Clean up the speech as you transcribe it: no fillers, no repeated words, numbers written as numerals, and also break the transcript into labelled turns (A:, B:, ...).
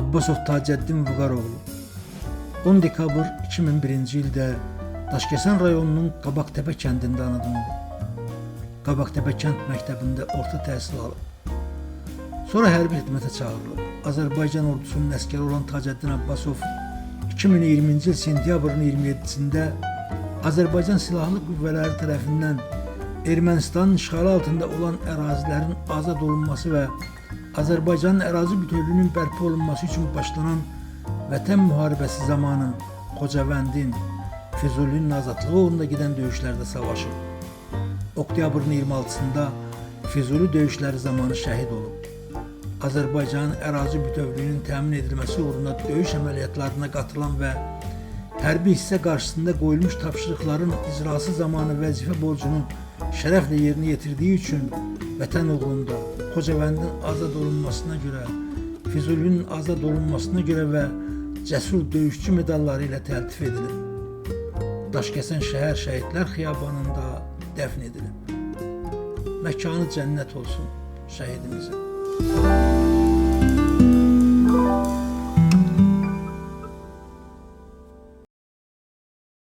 A: Abbasov Tacəddin Vüqaroğlu 10 dekabr 2001-ci ildə Daşkəsən rayonunun Qabaqtəpə kəndində anadan olub. Qabaqtəpə kənd məktəbində orta təhsil alıb. Sonra hərbi xidmətə çağırılıb. Azərbaycan ordusunun əskəri olan Tacəddin Abbasov 2020-ci il sentyabrın 27-sində Azərbaycan Silahlı Qüvvələri tərəfindən Ermənistanın işğalı altında olan ərazilərin azad olunması və Azərbaycanın ərazi bütövlüyünün bərpa olunması üçün başlanan Vətən müharibəsi zamanı Xocavəndin, Füzulinin azadlığı uğrunda gedən döyüşlərdə savaşıb. Oktyabrın 26-sında Füzuli döyüşləri zamanı şəhid olub. Azərbaycanın ərazi bütövlüyünün təmin edilməsi uğrunda döyüş əməliyyatlarına qatılan və hərbi hissə qarşısında qoyulmuş tapşırıqların icrası zamanı vəzifə borcunu şərəflə yerinə yetirdiyi üçün Vətən uğrunda Xocavəndin azad olunmasına görə, Füzulinin azad olunmasına görə və cəsur döyüşçü medalları ilə təltif edilib. Daşkəsən şəhər şəhidlər xiyabanında dəfn edilib. Məkanı cənnət olsun şəhidimizin.